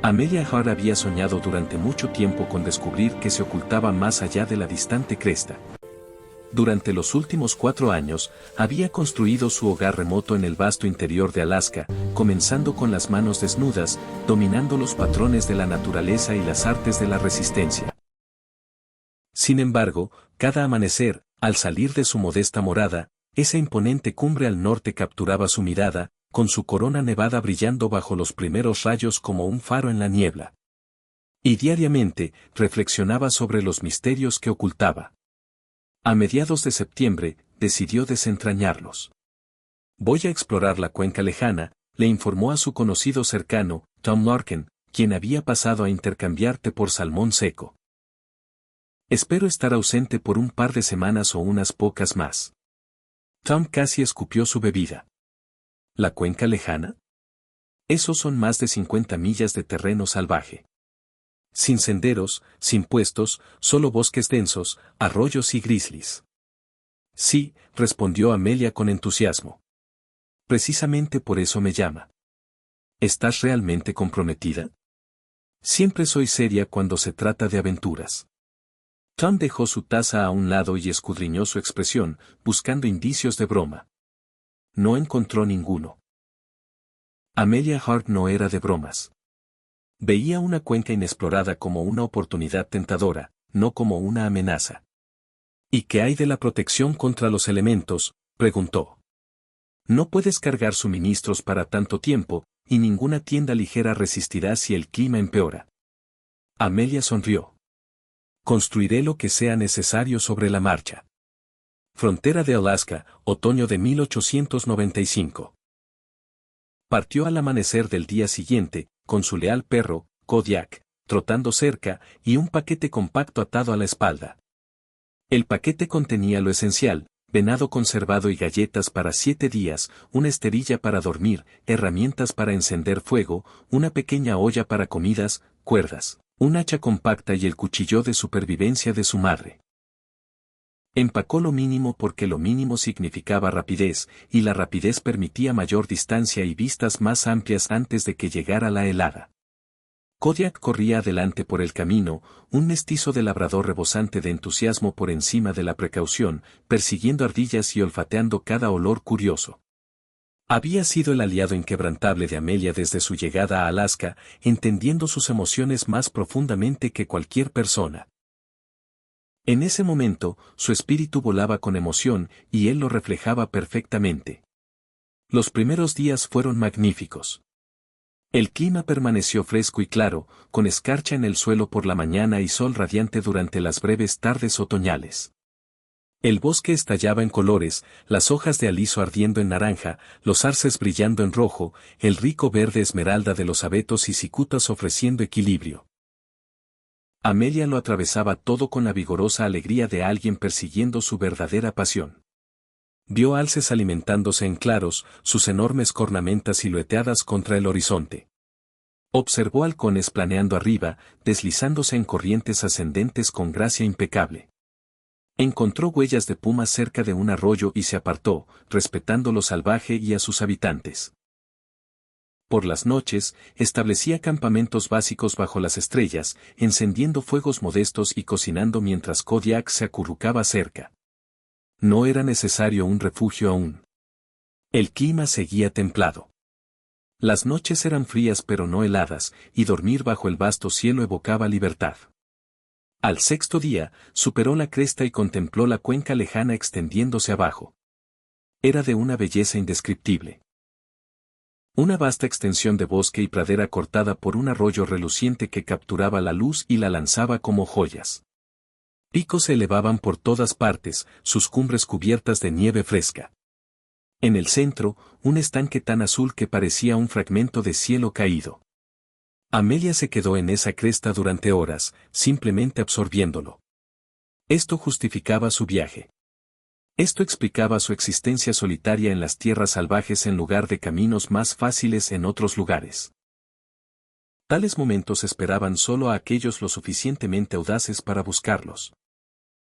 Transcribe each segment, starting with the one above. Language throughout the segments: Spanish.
Amelia Earhart había soñado durante mucho tiempo con descubrir qué se ocultaba más allá de la distante cresta. Durante los últimos 4 años, había construido su hogar remoto en el vasto interior de Alaska, comenzando con las manos desnudas, dominando los patrones de la naturaleza y las artes de la resistencia. Sin embargo, cada amanecer, al salir de su modesta morada, esa imponente cumbre al norte capturaba su mirada, con su corona nevada brillando bajo los primeros rayos como un faro en la niebla. Y diariamente, reflexionaba sobre los misterios que ocultaba. A mediados de septiembre, decidió desentrañarlos. Voy a explorar la cuenca lejana, le informó a su conocido cercano, Tom Larkin, quien había pasado a intercambiarte por salmón seco. Espero estar ausente por un par de semanas o unas pocas más. Tom casi escupió su bebida. ¿La cuenca lejana? Esos son más de 50 millas de terreno salvaje. Sin senderos, sin puestos, solo bosques densos, arroyos y grizzlies. Sí, respondió Amelia con entusiasmo. Precisamente por eso me llama. ¿Estás realmente comprometida? Siempre soy seria cuando se trata de aventuras. Tom dejó su taza a un lado y escudriñó su expresión, buscando indicios de broma. No encontró ninguno. Amelia Earhart no era de bromas. Veía una cuenca inexplorada como una oportunidad tentadora, no como una amenaza. ¿Y qué hay de la protección contra los elementos?, preguntó. No puedes cargar suministros para tanto tiempo, y ninguna tienda ligera resistirá si el clima empeora. Amelia sonrió. Construiré lo que sea necesario sobre la marcha. Frontera de Alaska, otoño de 1895. Partió al amanecer del día siguiente, con su leal perro, Kodiak, trotando cerca, y un paquete compacto atado a la espalda. El paquete contenía lo esencial: venado conservado y galletas para 7 días, una esterilla para dormir, herramientas para encender fuego, una pequeña olla para comidas, cuerdas, un hacha compacta y el cuchillo de supervivencia de su madre. Empacó lo mínimo porque lo mínimo significaba rapidez, y la rapidez permitía mayor distancia y vistas más amplias antes de que llegara la helada. Kodiak corría adelante por el camino, un mestizo de labrador rebosante de entusiasmo por encima de la precaución, persiguiendo ardillas y olfateando cada olor curioso. Había sido el aliado inquebrantable de Amelia desde su llegada a Alaska, entendiendo sus emociones más profundamente que cualquier persona. En ese momento, su espíritu volaba con emoción, y él lo reflejaba perfectamente. Los primeros días fueron magníficos. El clima permaneció fresco y claro, con escarcha en el suelo por la mañana y sol radiante durante las breves tardes otoñales. El bosque estallaba en colores, las hojas de aliso ardiendo en naranja, los arces brillando en rojo, el rico verde esmeralda de los abetos y cicutas ofreciendo equilibrio. Amelia lo atravesaba todo con la vigorosa alegría de alguien persiguiendo su verdadera pasión. Vio alces alimentándose en claros, sus enormes cornamentas silueteadas contra el horizonte. Observó halcones planeando arriba, deslizándose en corrientes ascendentes con gracia impecable. Encontró huellas de pumas cerca de un arroyo y se apartó, respetando lo salvaje y a sus habitantes. Por las noches, establecía campamentos básicos bajo las estrellas, encendiendo fuegos modestos y cocinando mientras Kodiak se acurrucaba cerca. No era necesario un refugio aún. El clima seguía templado. Las noches eran frías pero no heladas, y dormir bajo el vasto cielo evocaba libertad. Al 6.º día, superó la cresta y contempló la cuenca lejana extendiéndose abajo. Era de una belleza indescriptible. Una vasta extensión de bosque y pradera cortada por un arroyo reluciente que capturaba la luz y la lanzaba como joyas. Picos se elevaban por todas partes, sus cumbres cubiertas de nieve fresca. En el centro, un estanque tan azul que parecía un fragmento de cielo caído. Amelia se quedó en esa cresta durante horas, simplemente absorbiéndolo. Esto justificaba su viaje. Esto explicaba su existencia solitaria en las tierras salvajes en lugar de caminos más fáciles en otros lugares. Tales momentos esperaban solo a aquellos lo suficientemente audaces para buscarlos.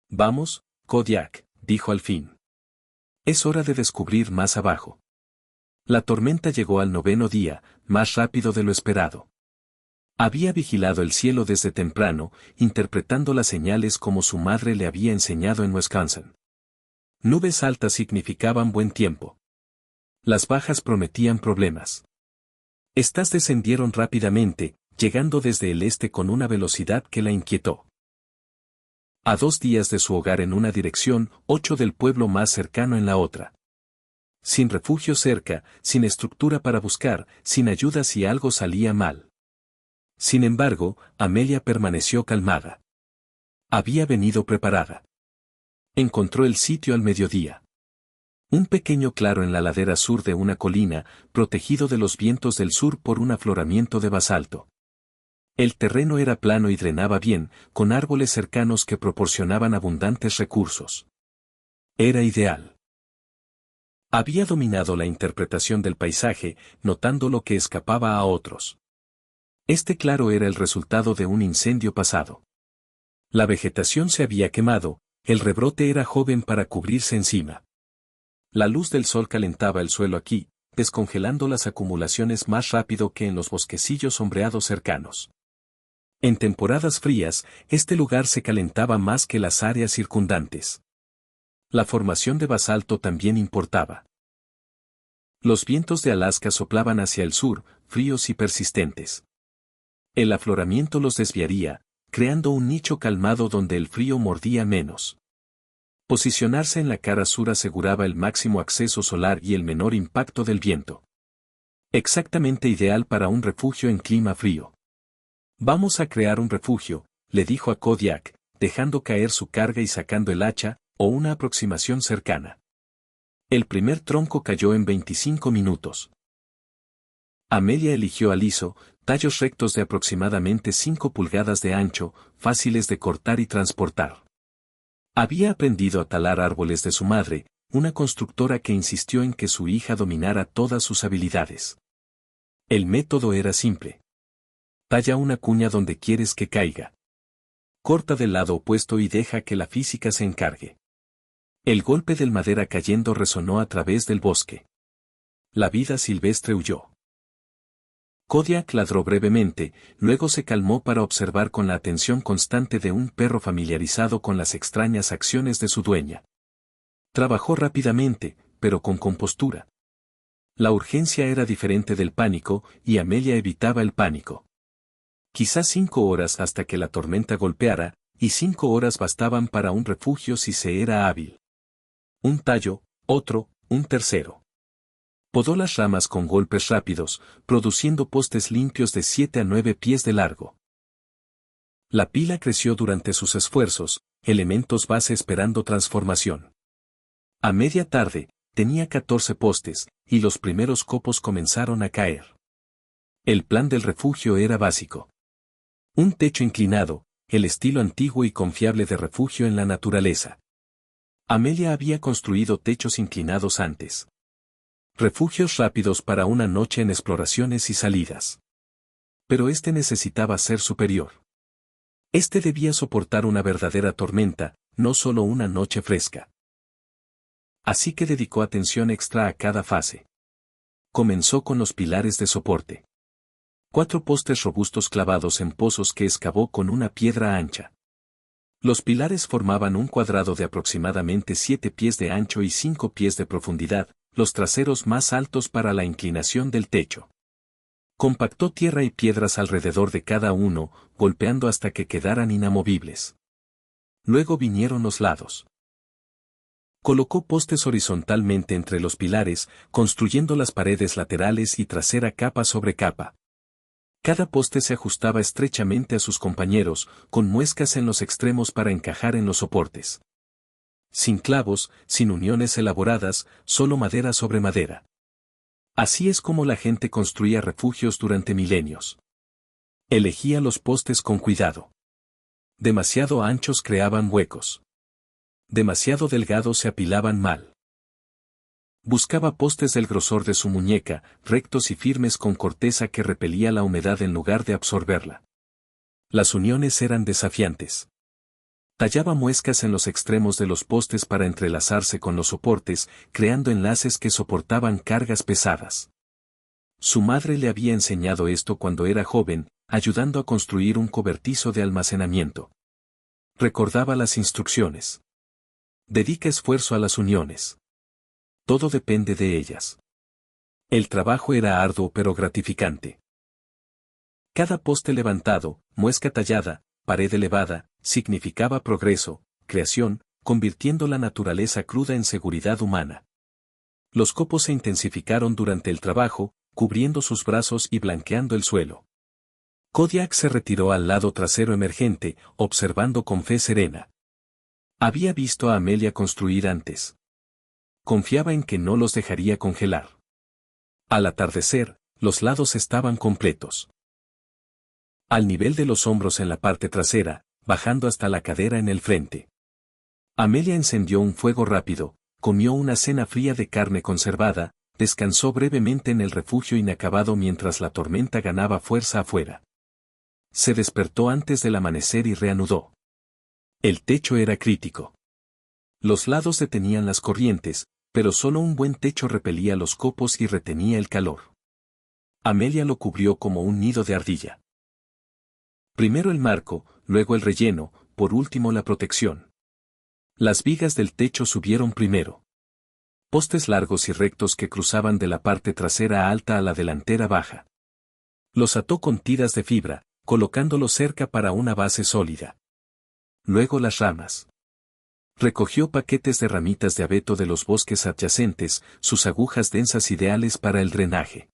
Vamos, Kodiak, dijo al fin. Es hora de descubrir más abajo. La tormenta llegó al 9.º día, más rápido de lo esperado. Había vigilado el cielo desde temprano, interpretando las señales como su madre le había enseñado en Wisconsin. Nubes altas significaban buen tiempo. Las bajas prometían problemas. Estas descendieron rápidamente, llegando desde el este con una velocidad que la inquietó. A 2 días de su hogar en una dirección, 8 del pueblo más cercano en la otra. Sin refugio cerca, sin estructura para buscar, sin ayuda si algo salía mal. Sin embargo, Amelia permaneció calmada. Había venido preparada. Encontró el sitio al mediodía. Un pequeño claro en la ladera sur de una colina, protegido de los vientos del sur por un afloramiento de basalto. El terreno era plano y drenaba bien, con árboles cercanos que proporcionaban abundantes recursos. Era ideal. Había dominado la interpretación del paisaje, notando lo que escapaba a otros. Este claro era el resultado de un incendio pasado. La vegetación se había quemado, el rebrote era joven para cubrirse encima. La luz del sol calentaba el suelo aquí, descongelando las acumulaciones más rápido que en los bosquecillos sombreados cercanos. En temporadas frías, este lugar se calentaba más que las áreas circundantes. La formación de basalto también importaba. Los vientos de Alaska soplaban hacia el sur, fríos y persistentes. El afloramiento los desviaría, creando un nicho calmado donde el frío mordía menos. Posicionarse en la cara sur aseguraba el máximo acceso solar y el menor impacto del viento. Exactamente ideal para un refugio en clima frío. Vamos a crear un refugio, le dijo a Kodiak, dejando caer su carga y sacando el hacha, o una aproximación cercana. El primer tronco cayó en 25 minutos. Amelia eligió aliso, tallos rectos de aproximadamente 5 pulgadas de ancho, fáciles de cortar y transportar. Había aprendido a talar árboles de su madre, una constructora que insistió en que su hija dominara todas sus habilidades. El método era simple. Talla una cuña donde quieres que caiga. Corta del lado opuesto y deja que la física se encargue. El golpe del madera cayendo resonó a través del bosque. La vida silvestre huyó. Kodiak ladró brevemente, luego se calmó para observar con la atención constante de un perro familiarizado con las extrañas acciones de su dueña. Trabajó rápidamente, pero con compostura. La urgencia era diferente del pánico, y Amelia evitaba el pánico. Quizás 5 horas hasta que la tormenta golpeara, y 5 horas bastaban para un refugio si se era hábil. Un tallo, otro, un tercero. Podó las ramas con golpes rápidos, produciendo postes limpios de 7 a 9 pies de largo. La pila creció durante sus esfuerzos, elementos base esperando transformación. A media tarde, tenía 14 postes, y los primeros copos comenzaron a caer. El plan del refugio era básico. Un techo inclinado, el estilo antiguo y confiable de refugio en la naturaleza. Amelia había construido techos inclinados antes. Refugios rápidos para una noche en exploraciones y salidas. Pero este necesitaba ser superior. Este debía soportar una verdadera tormenta, no solo una noche fresca. Así que dedicó atención extra a cada fase. Comenzó con los pilares de soporte. 4 postes robustos clavados en pozos que excavó con una piedra ancha. Los pilares formaban un cuadrado de aproximadamente 7 pies de ancho y 5 pies de profundidad, los traseros más altos para la inclinación del techo. Compactó tierra y piedras alrededor de cada uno, golpeando hasta que quedaran inamovibles. Luego vinieron los lados. Colocó postes horizontalmente entre los pilares, construyendo las paredes laterales y trasera capa sobre capa. Cada poste se ajustaba estrechamente a sus compañeros, con muescas en los extremos para encajar en los soportes. Sin clavos, sin uniones elaboradas, solo madera sobre madera. Así es como la gente construía refugios durante milenios. Elegía los postes con cuidado. Demasiado anchos creaban huecos. Demasiado delgados se apilaban mal. Buscaba postes del grosor de su muñeca, rectos y firmes con corteza que repelía la humedad en lugar de absorberla. Las uniones eran desafiantes. Tallaba muescas en los extremos de los postes para entrelazarse con los soportes, creando enlaces que soportaban cargas pesadas. Su madre le había enseñado esto cuando era joven, ayudando a construir un cobertizo de almacenamiento. Recordaba las instrucciones. Dedica esfuerzo a las uniones. Todo depende de ellas. El trabajo era arduo pero gratificante. Cada poste levantado, muesca tallada, pared elevada, significaba progreso, creación, convirtiendo la naturaleza cruda en seguridad humana. Los copos se intensificaron durante el trabajo, cubriendo sus brazos y blanqueando el suelo. Kodiak se retiró al lado trasero emergente, observando con fe serena. Había visto a Amelia construir antes. Confiaba en que no los dejaría congelar. Al atardecer, los lados estaban completos. Al nivel de los hombros en la parte trasera, bajando hasta la cadera en el frente. Amelia encendió un fuego rápido, comió una cena fría de carne conservada, descansó brevemente en el refugio inacabado mientras la tormenta ganaba fuerza afuera. Se despertó antes del amanecer y reanudó. El techo era crítico. Los lados detenían las corrientes, pero solo un buen techo repelía los copos y retenía el calor. Amelia lo cubrió como un nido de ardilla. Primero el marco, luego el relleno, por último la protección. Las vigas del techo subieron primero. Postes largos y rectos que cruzaban de la parte trasera alta a la delantera baja. Los ató con tiras de fibra, colocándolos cerca para una base sólida. Luego las ramas. Recogió paquetes de ramitas de abeto de los bosques adyacentes, sus agujas densas ideales para el drenaje.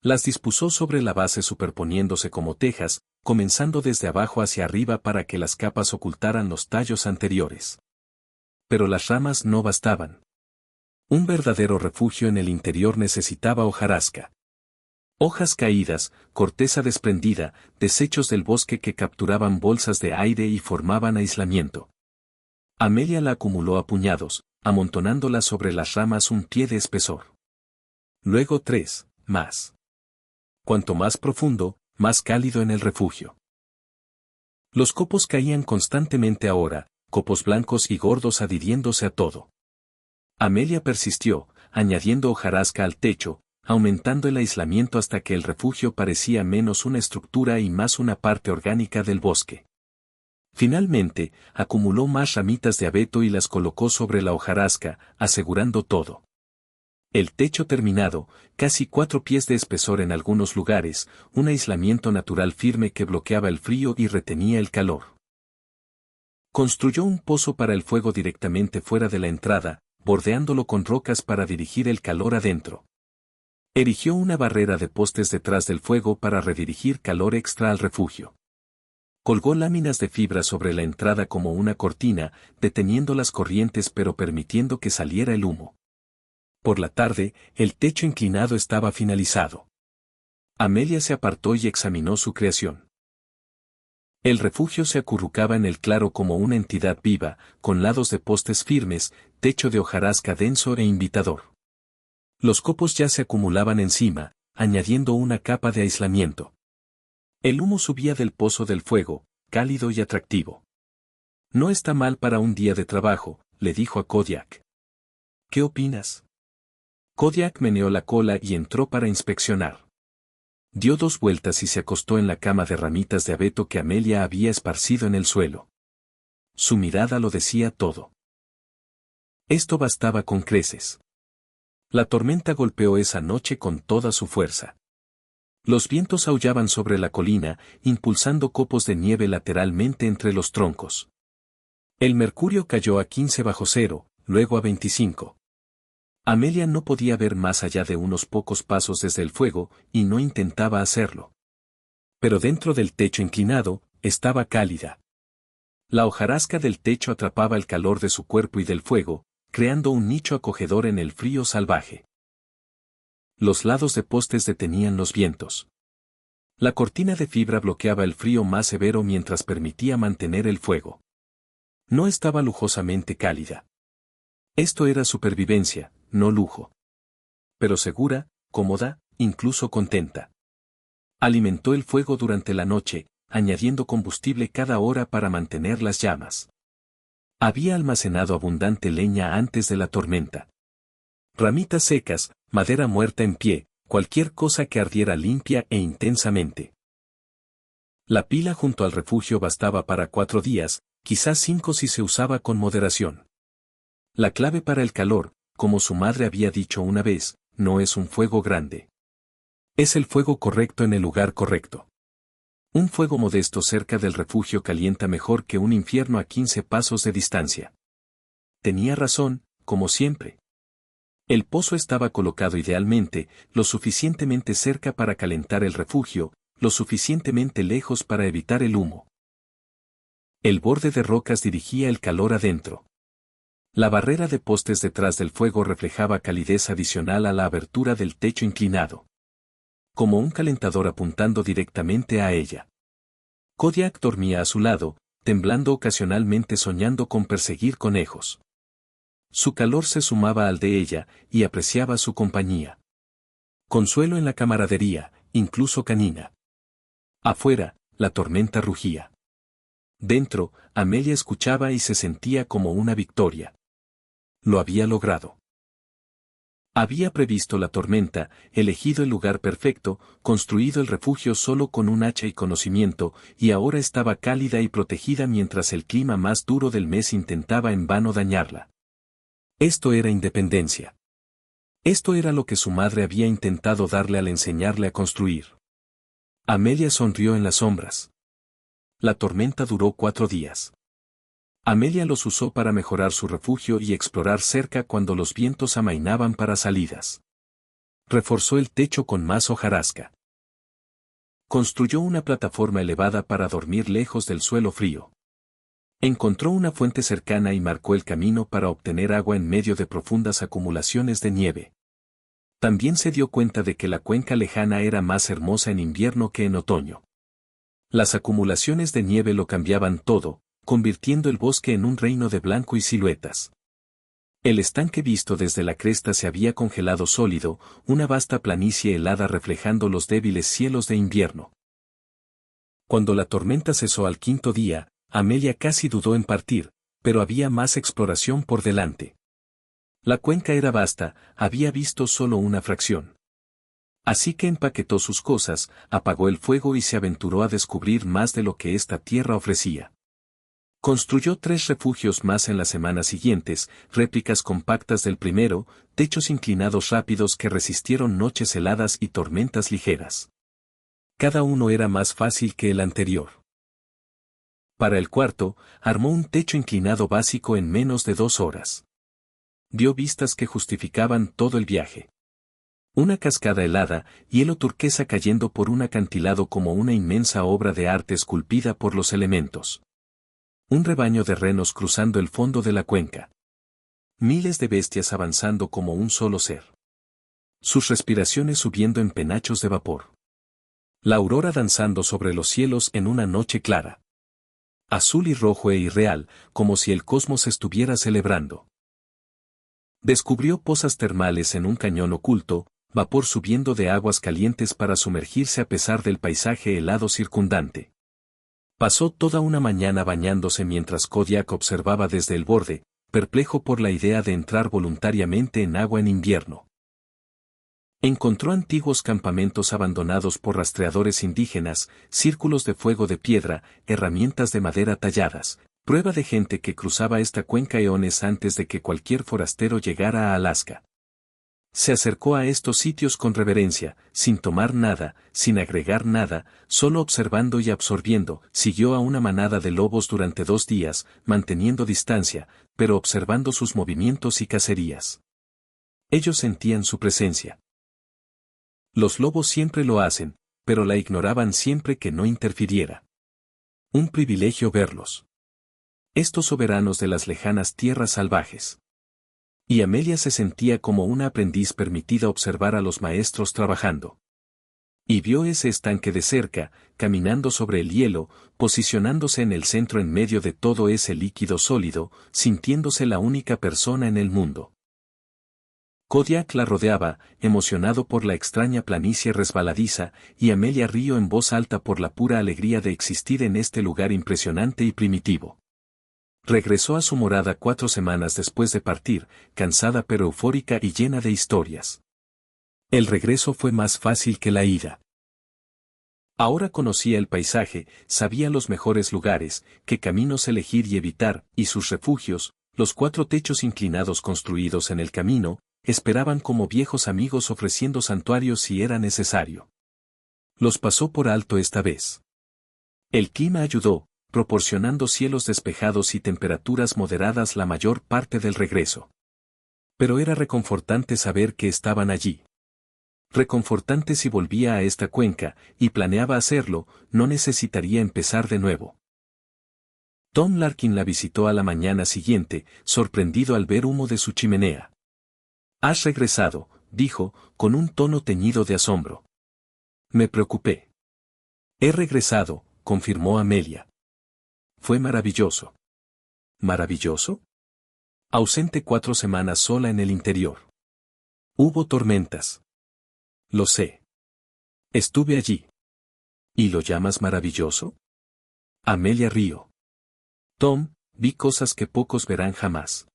Las dispuso sobre la base superponiéndose como tejas, comenzando desde abajo hacia arriba para que las capas ocultaran los tallos anteriores. Pero las ramas no bastaban. Un verdadero refugio en el interior necesitaba hojarasca. Hojas caídas, corteza desprendida, desechos del bosque que capturaban bolsas de aire y formaban aislamiento. Amelia la acumuló a puñados, amontonándola sobre las ramas un pie de espesor. Luego 3, más. Cuanto más profundo, más cálido en el refugio. Los copos caían constantemente ahora, copos blancos y gordos adhiriéndose a todo. Amelia persistió, añadiendo hojarasca al techo, aumentando el aislamiento hasta que el refugio parecía menos una estructura y más una parte orgánica del bosque. Finalmente, acumuló más ramitas de abeto y las colocó sobre la hojarasca, asegurando todo. El techo terminado, casi 4 pies de espesor en algunos lugares, un aislamiento natural firme que bloqueaba el frío y retenía el calor. Construyó un pozo para el fuego directamente fuera de la entrada, bordeándolo con rocas para dirigir el calor adentro. Erigió una barrera de postes detrás del fuego para redirigir calor extra al refugio. Colgó láminas de fibra sobre la entrada como una cortina, deteniendo las corrientes pero permitiendo que saliera el humo. Por la tarde, el techo inclinado estaba finalizado. Amelia se apartó y examinó su creación. El refugio se acurrucaba en el claro como una entidad viva, con lados de postes firmes, techo de hojarasca denso e invitador. Los copos ya se acumulaban encima, añadiendo una capa de aislamiento. El humo subía del pozo del fuego, cálido y atractivo. No está mal para un día de trabajo, le dijo a Kodiak. ¿Qué opinas? Kodiak meneó la cola y entró para inspeccionar. Dio 2 vueltas y se acostó en la cama de ramitas de abeto que Amelia había esparcido en el suelo. Su mirada lo decía todo. Esto bastaba con creces. La tormenta golpeó esa noche con toda su fuerza. Los vientos aullaban sobre la colina, impulsando copos de nieve lateralmente entre los troncos. El mercurio cayó a 15 bajo cero, luego a 25. Amelia no podía ver más allá de unos pocos pasos desde el fuego, y no intentaba hacerlo. Pero dentro del techo inclinado, estaba cálida. La hojarasca del techo atrapaba el calor de su cuerpo y del fuego, creando un nicho acogedor en el frío salvaje. Los lados de postes detenían los vientos. La cortina de fibra bloqueaba el frío más severo mientras permitía mantener el fuego. No estaba lujosamente cálida. Esto era supervivencia, no lujo. Pero segura, cómoda, incluso contenta. Alimentó el fuego durante la noche, añadiendo combustible cada hora para mantener las llamas. Había almacenado abundante leña antes de la tormenta. Ramitas secas, madera muerta en pie, cualquier cosa que ardiera limpia e intensamente. La pila junto al refugio bastaba para 4 días, quizás 5 si se usaba con moderación. La clave para el calor, como su madre había dicho una vez, no es un fuego grande. Es el fuego correcto en el lugar correcto. Un fuego modesto cerca del refugio calienta mejor que un infierno a 15 pasos de distancia. Tenía razón, como siempre. El pozo estaba colocado idealmente, lo suficientemente cerca para calentar el refugio, lo suficientemente lejos para evitar el humo. El borde de rocas dirigía el calor adentro. La barrera de postes detrás del fuego reflejaba calidez adicional a la abertura del techo inclinado. Como un calentador apuntando directamente a ella. Kodiak dormía a su lado, temblando ocasionalmente soñando con perseguir conejos. Su calor se sumaba al de ella, y apreciaba su compañía. Consuelo en la camaradería, incluso canina. Afuera, la tormenta rugía. Dentro, Amelia escuchaba y se sentía como una victoria. Lo había logrado. Había previsto la tormenta, elegido el lugar perfecto, construido el refugio solo con un hacha y conocimiento, y ahora estaba cálida y protegida mientras el clima más duro del mes intentaba en vano dañarla. Esto era independencia. Esto era lo que su madre había intentado darle al enseñarle a construir. Amelia sonrió en las sombras. La tormenta duró 4 días. Amelia los usó para mejorar su refugio y explorar cerca cuando los vientos amainaban para salidas. Reforzó el techo con más hojarasca. Construyó una plataforma elevada para dormir lejos del suelo frío. Encontró una fuente cercana y marcó el camino para obtener agua en medio de profundas acumulaciones de nieve. También se dio cuenta de que la cuenca lejana era más hermosa en invierno que en otoño. Las acumulaciones de nieve lo cambiaban todo, convirtiendo el bosque en un reino de blanco y siluetas. El estanque visto desde la cresta se había congelado sólido, una vasta planicie helada reflejando los débiles cielos de invierno. Cuando la tormenta cesó al 5.º día, Amelia casi dudó en partir, pero había más exploración por delante. La cuenca era vasta, había visto solo una fracción. Así que empaquetó sus cosas, apagó el fuego y se aventuró a descubrir más de lo que esta tierra ofrecía. Construyó 3 refugios más en las semanas siguientes, réplicas compactas del primero, techos inclinados rápidos que resistieron noches heladas y tormentas ligeras. Cada uno era más fácil que el anterior. Para el cuarto, armó un techo inclinado básico en menos de 2 horas. Vio vistas que justificaban todo el viaje. Una cascada helada, hielo turquesa cayendo por un acantilado como una inmensa obra de arte esculpida por los elementos. Un rebaño de renos cruzando el fondo de la cuenca. Miles de bestias avanzando como un solo ser. Sus respiraciones subiendo en penachos de vapor. La aurora danzando sobre los cielos en una noche clara. Azul y rojo e irreal, como si el cosmos estuviera celebrando. Descubrió pozas termales en un cañón oculto, vapor subiendo de aguas calientes para sumergirse a pesar del paisaje helado circundante. Pasó toda una mañana bañándose mientras Kodiak observaba desde el borde, perplejo por la idea de entrar voluntariamente en agua en invierno. Encontró antiguos campamentos abandonados por rastreadores indígenas, círculos de fuego de piedra, herramientas de madera talladas, prueba de gente que cruzaba esta cuenca eones antes de que cualquier forastero llegara a Alaska. Se acercó a estos sitios con reverencia, sin tomar nada, sin agregar nada, solo observando y absorbiendo. Siguió a una manada de lobos durante 2 días, manteniendo distancia, pero observando sus movimientos y cacerías. Ellos sentían su presencia. Los lobos siempre lo hacen, pero la ignoraban siempre que no interfiriera. Un privilegio verlos. Estos soberanos de las lejanas tierras salvajes. Y Amelia se sentía como una aprendiz permitida observar a los maestros trabajando. Y vio ese estanque de cerca, caminando sobre el hielo, posicionándose en el centro en medio de todo ese líquido sólido, sintiéndose la única persona en el mundo. Kodiak la rodeaba, emocionado por la extraña planicie resbaladiza, y Amelia rió en voz alta por la pura alegría de existir en este lugar impresionante y primitivo. Regresó a su morada 4 semanas después de partir, cansada pero eufórica y llena de historias. El regreso fue más fácil que la ida. Ahora conocía el paisaje, sabía los mejores lugares, qué caminos elegir y evitar, y sus refugios, los 4 techos inclinados construidos en el camino, esperaban como viejos amigos ofreciendo santuarios si era necesario. Los pasó por alto esta vez. El clima ayudó, proporcionando cielos despejados y temperaturas moderadas la mayor parte del regreso. Pero era reconfortante saber que estaban allí. Reconfortante si volvía a esta cuenca, y planeaba hacerlo, no necesitaría empezar de nuevo. Tom Larkin la visitó a la mañana siguiente, sorprendido al ver humo de su chimenea. «Has regresado», dijo, con un tono teñido de asombro. Me preocupé. «He regresado», confirmó Amelia. «Fue maravilloso». ¿Maravilloso? Ausente 4 semanas sola en el interior. Hubo tormentas. Lo sé. Estuve allí. ¿Y lo llamas maravilloso? Amelia rió. Tom, vi cosas que pocos verán jamás.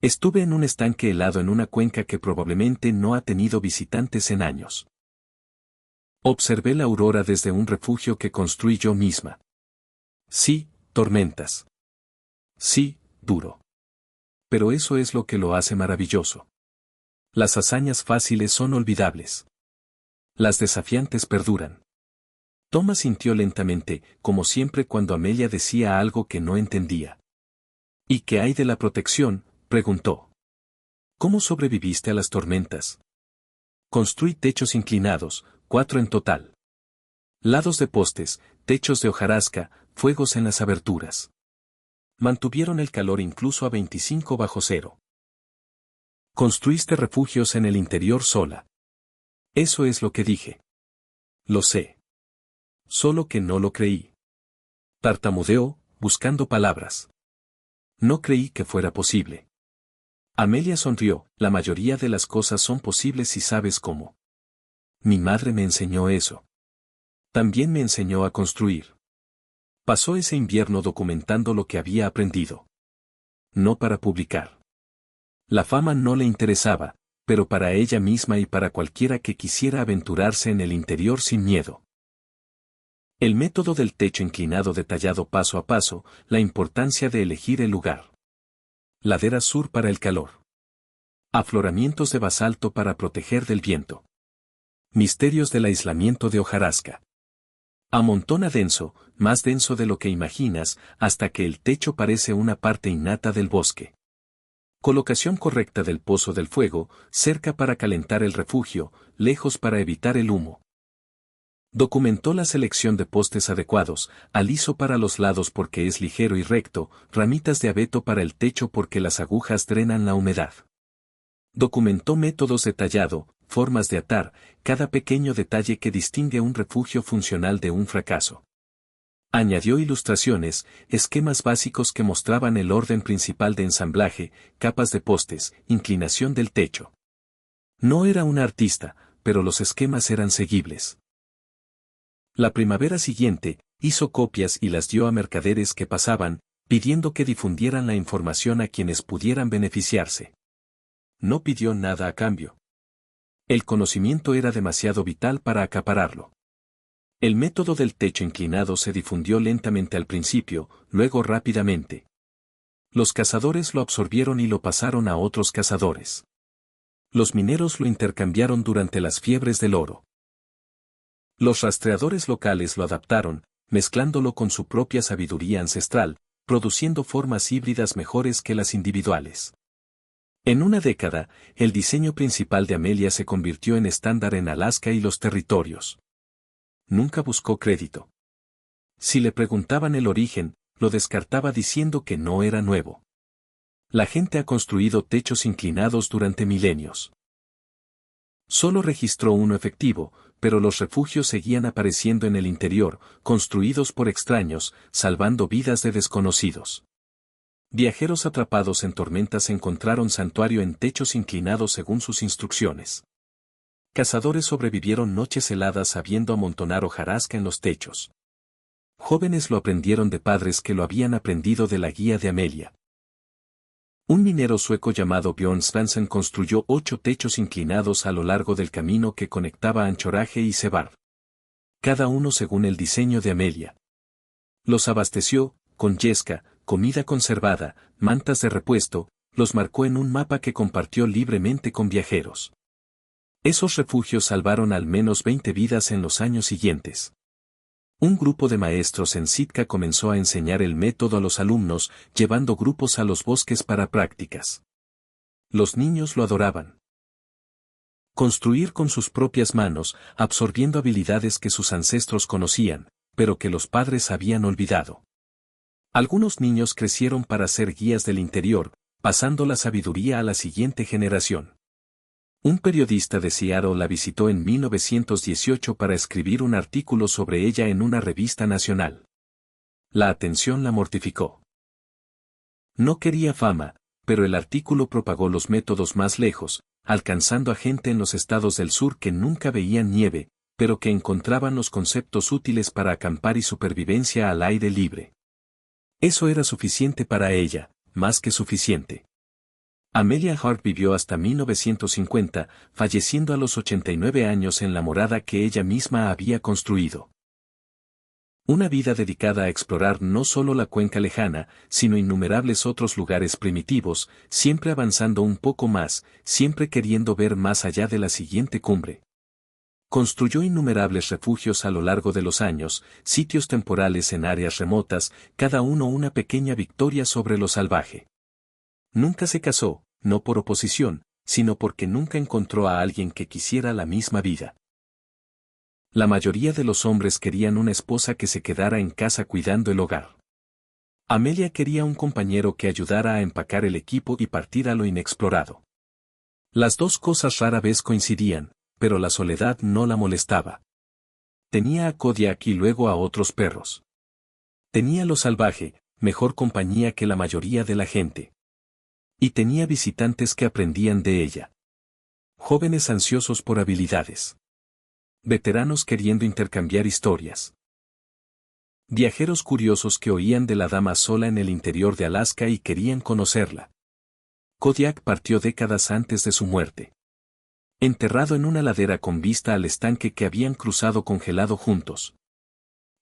Estuve en un estanque helado en una cuenca que probablemente no ha tenido visitantes en años. Observé la aurora desde un refugio que construí yo misma. Sí, tormentas. Sí, duro. Pero eso es lo que lo hace maravilloso. Las hazañas fáciles son olvidables. Las desafiantes perduran. Tom asintió lentamente, como siempre cuando Amelia decía algo que no entendía. ¿Y qué hay de la protección?, preguntó. ¿Cómo sobreviviste a las tormentas? Construí techos inclinados, 4 en total. Lados de postes, techos de hojarasca, fuegos en las aberturas. Mantuvieron el calor incluso a 25 bajo cero. Construiste refugios en el interior sola. Eso es lo que dije. Lo sé. Solo que no lo creí. Tartamudeó, buscando palabras. No creí que fuera posible. Amelia sonrió, la mayoría de las cosas son posibles si sabes cómo. Mi madre me enseñó eso. También me enseñó a construir. Pasó ese invierno documentando lo que había aprendido. No para publicar. La fama no le interesaba, pero para ella misma y para cualquiera que quisiera aventurarse en el interior sin miedo. El método del techo inclinado detallado paso a paso, la importancia de elegir el lugar. Ladera sur para el calor. Afloramientos de basalto para proteger del viento. Misterios del aislamiento de hojarasca. Amontona denso, más denso de lo que imaginas, hasta que el techo parece una parte innata del bosque. Colocación correcta del pozo del fuego, cerca para calentar el refugio, lejos para evitar el humo. Documentó la selección de postes adecuados, aliso para los lados porque es ligero y recto, ramitas de abeto para el techo porque las agujas drenan la humedad. Documentó métodos de tallado, formas de atar, cada pequeño detalle que distingue un refugio funcional de un fracaso. Añadió ilustraciones, esquemas básicos que mostraban el orden principal de ensamblaje, capas de postes, inclinación del techo. No era una artista, pero los esquemas eran seguibles. La primavera siguiente, hizo copias y las dio a mercaderes que pasaban, pidiendo que difundieran la información a quienes pudieran beneficiarse. No pidió nada a cambio. El conocimiento era demasiado vital para acapararlo. El método del techo inclinado se difundió lentamente al principio, luego rápidamente. Los cazadores lo absorbieron y lo pasaron a otros cazadores. Los mineros lo intercambiaron durante las fiebres del oro. Los rastreadores locales lo adaptaron, mezclándolo con su propia sabiduría ancestral, produciendo formas híbridas mejores que las individuales. En una década, el diseño principal de Amelia se convirtió en estándar en Alaska y los territorios. Nunca buscó crédito. Si le preguntaban el origen, lo descartaba diciendo que no era nuevo. La gente ha construido techos inclinados durante milenios. Solo registró uno efectivo, pero los refugios seguían apareciendo en el interior, construidos por extraños, salvando vidas de desconocidos. Viajeros atrapados en tormentas encontraron santuario en techos inclinados según sus instrucciones. Cazadores sobrevivieron noches heladas sabiendo amontonar hojarasca en los techos. Jóvenes lo aprendieron de padres que lo habían aprendido de la guía de Amelia. Un minero sueco llamado Björn Svensson construyó 8 techos inclinados a lo largo del camino que conectaba Anchorage y Sevard. cada uno según el diseño de Amelia. Los abasteció, con yesca, comida conservada, mantas de repuesto, los marcó en un mapa que compartió libremente con viajeros. Esos refugios salvaron al menos 20 vidas en los años siguientes. Un grupo de maestros en Sitka comenzó a enseñar el método a los alumnos, llevando grupos a los bosques para prácticas. Los niños lo adoraban. Construir con sus propias manos, absorbiendo habilidades que sus ancestros conocían, pero que los padres habían olvidado. Algunos niños crecieron para ser guías del interior, pasando la sabiduría a la siguiente generación. Un periodista de Seattle la visitó en 1918 para escribir un artículo sobre ella en una revista nacional. La atención la mortificó. No quería fama, pero el artículo propagó los métodos más lejos, alcanzando a gente en los estados del sur que nunca veían nieve, pero que encontraban los conceptos útiles para acampar y supervivencia al aire libre. Eso era suficiente para ella, más que suficiente. Amelia Hart vivió hasta 1950, falleciendo a los 89 años en la morada que ella misma había construido. Una vida dedicada a explorar no solo la cuenca lejana, sino innumerables otros lugares primitivos, siempre avanzando un poco más, siempre queriendo ver más allá de la siguiente cumbre. Construyó innumerables refugios a lo largo de los años, sitios temporales en áreas remotas, cada uno una pequeña victoria sobre lo salvaje. Nunca se casó, no por oposición, sino porque nunca encontró a alguien que quisiera la misma vida. La mayoría de los hombres querían una esposa que se quedara en casa cuidando el hogar. Amelia quería un compañero que ayudara a empacar el equipo y partir a lo inexplorado. Las dos cosas rara vez coincidían, pero la soledad no la molestaba. Tenía a Kodiak y luego a otros perros. Tenía lo salvaje, mejor compañía que la mayoría de la gente. Y tenía visitantes que aprendían de ella. Jóvenes ansiosos por habilidades. Veteranos queriendo intercambiar historias. Viajeros curiosos que oían de la dama sola en el interior de Alaska y querían conocerla. Kodiak partió décadas antes de su muerte. Enterrado en una ladera con vista al estanque que habían cruzado congelado juntos.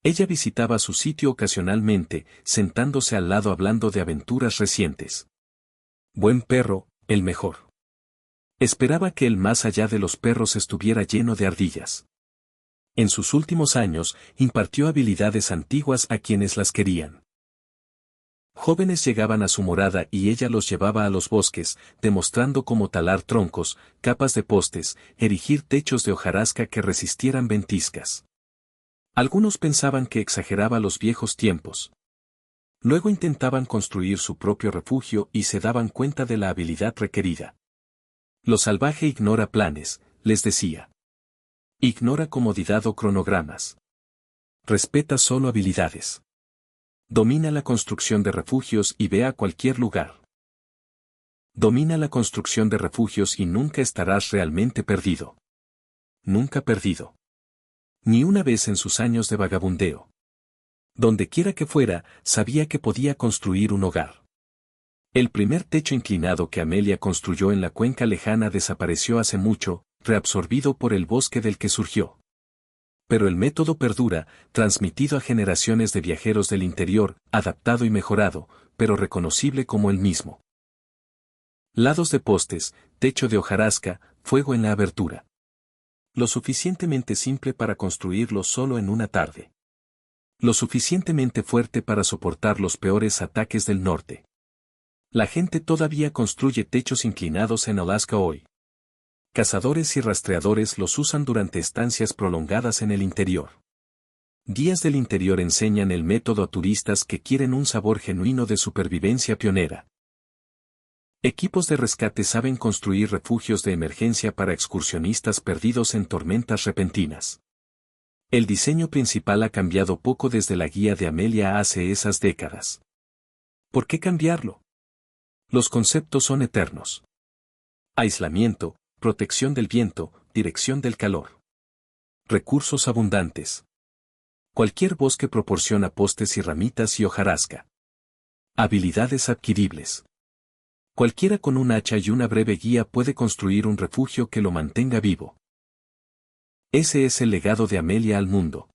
Ella visitaba su sitio ocasionalmente, sentándose al lado hablando de aventuras recientes. Buen perro, el mejor. Esperaba que el más allá de los perros estuviera lleno de ardillas. En sus últimos años, impartió habilidades antiguas a quienes las querían. Jóvenes llegaban a su morada y ella los llevaba a los bosques, demostrando cómo talar troncos, capas de postes, erigir techos de hojarasca que resistieran ventiscas. Algunos pensaban que exageraba los viejos tiempos. Luego intentaban construir su propio refugio y se daban cuenta de la habilidad requerida. Lo salvaje ignora planes, les decía. Ignora comodidad o cronogramas. Respeta solo habilidades. Domina la construcción de refugios y ve a cualquier lugar. Domina la construcción de refugios y nunca estarás realmente perdido. Nunca perdido. Ni una vez en sus años de vagabundeo. Donde quiera que fuera, sabía que podía construir un hogar. El primer techo inclinado que Amelia construyó en la cuenca lejana desapareció hace mucho, reabsorbido por el bosque del que surgió. Pero el método perdura, transmitido a generaciones de viajeros del interior, adaptado y mejorado, pero reconocible como el mismo. Lados de postes, techo de hojarasca, fuego en la abertura. Lo suficientemente simple para construirlo solo en una tarde. Lo suficientemente fuerte para soportar los peores ataques del norte. La gente todavía construye techos inclinados en Alaska hoy. Cazadores y rastreadores los usan durante estancias prolongadas en el interior. Guías del interior enseñan el método a turistas que quieren un sabor genuino de supervivencia pionera. Equipos de rescate saben construir refugios de emergencia para excursionistas perdidos en tormentas repentinas. El diseño principal ha cambiado poco desde la guía de Amelia hace esas décadas. ¿Por qué cambiarlo? Los conceptos son eternos. Aislamiento, protección del viento, dirección del calor. Recursos abundantes. Cualquier bosque proporciona postes y ramitas y hojarasca. Habilidades adquiribles. Cualquiera con un hacha y una breve guía puede construir un refugio que lo mantenga vivo. Ese es el legado de Amelia al mundo.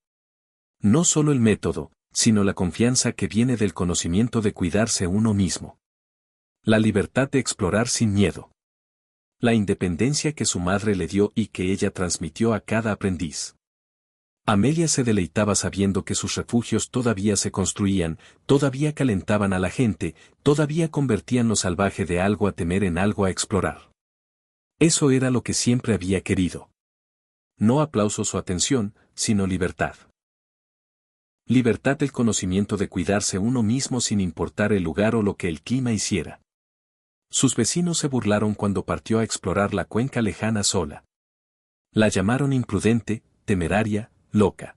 No solo el método, sino la confianza que viene del conocimiento de cuidarse uno mismo. La libertad de explorar sin miedo. La independencia que su madre le dio y que ella transmitió a cada aprendiz. Amelia se deleitaba sabiendo que sus refugios todavía se construían, todavía calentaban a la gente, todavía convertían lo salvaje de algo a temer en algo a explorar. Eso era lo que siempre había querido. No aplausos o atención, sino libertad. Libertad del conocimiento de cuidarse uno mismo sin importar el lugar o lo que el clima hiciera. Sus vecinos se burlaron cuando partió a explorar la cuenca lejana sola. La llamaron imprudente, temeraria, loca.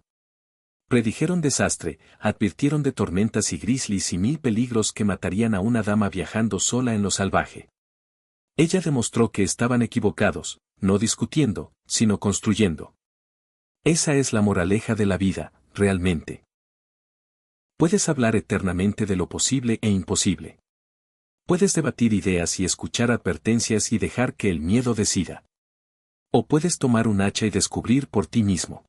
Predijeron desastre, advirtieron de tormentas y grizzlies y 1000 peligros que matarían a una dama viajando sola en lo salvaje. Ella demostró que estaban equivocados, no discutiendo, sino construyendo. Esa es la moraleja de la vida, realmente. Puedes hablar eternamente de lo posible e imposible. Puedes debatir ideas y escuchar advertencias y dejar que el miedo decida. O puedes tomar un hacha y descubrir por ti mismo.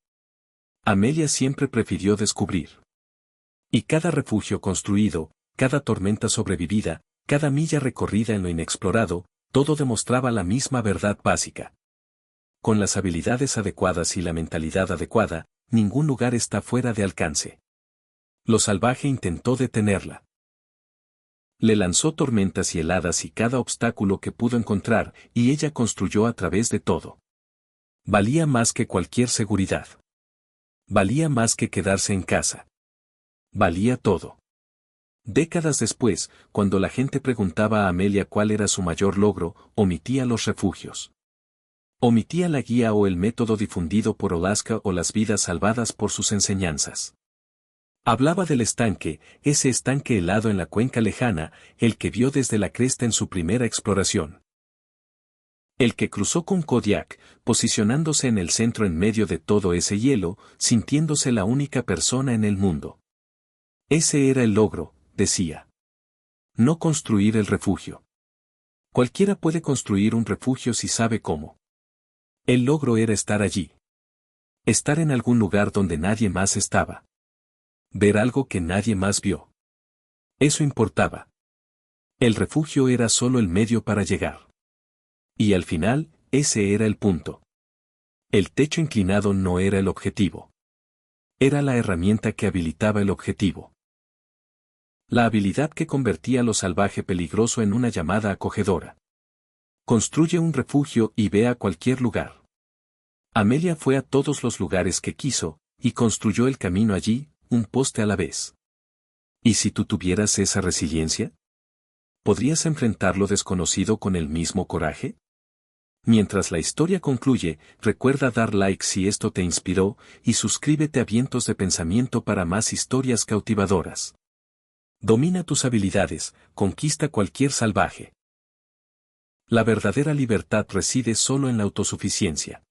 Amelia siempre prefirió descubrir. Y cada refugio construido, cada tormenta sobrevivida, cada milla recorrida en lo inexplorado, todo demostraba la misma verdad básica. Con las habilidades adecuadas y la mentalidad adecuada, ningún lugar está fuera de alcance. Lo salvaje intentó detenerla. Le lanzó tormentas y heladas y cada obstáculo que pudo encontrar, y ella construyó a través de todo. Valía más que cualquier seguridad. Valía más que quedarse en casa. Valía todo. Décadas después, cuando la gente preguntaba a Amelia cuál era su mayor logro, omitía los refugios. Omitía la guía o el método difundido por Alaska o las vidas salvadas por sus enseñanzas. Hablaba del estanque, ese estanque helado en la cuenca lejana, el que vio desde la cresta en su primera exploración. El que cruzó con Kodiak, posicionándose en el centro en medio de todo ese hielo, sintiéndose la única persona en el mundo. Ese era el logro, decía. No construir el refugio. Cualquiera puede construir un refugio si sabe cómo. El logro era estar allí. Estar en algún lugar donde nadie más estaba. Ver algo que nadie más vio. Eso importaba. El refugio era solo el medio para llegar. Y al final, ese era el punto. El techo inclinado no era el objetivo. Era la herramienta que habilitaba el objetivo. La habilidad que convertía lo salvaje peligroso en una llamada acogedora. Construye un refugio y ve a cualquier lugar. Amelia fue a todos los lugares que quiso, y construyó el camino allí, un poste a la vez. ¿Y si tú tuvieras esa resiliencia? ¿Podrías enfrentar lo desconocido con el mismo coraje? Mientras la historia concluye, recuerda dar like si esto te inspiró, y suscríbete a Vientos de Pensamiento para más historias cautivadoras. Domina tus habilidades, conquista cualquier salvaje. La verdadera libertad reside solo en la autosuficiencia.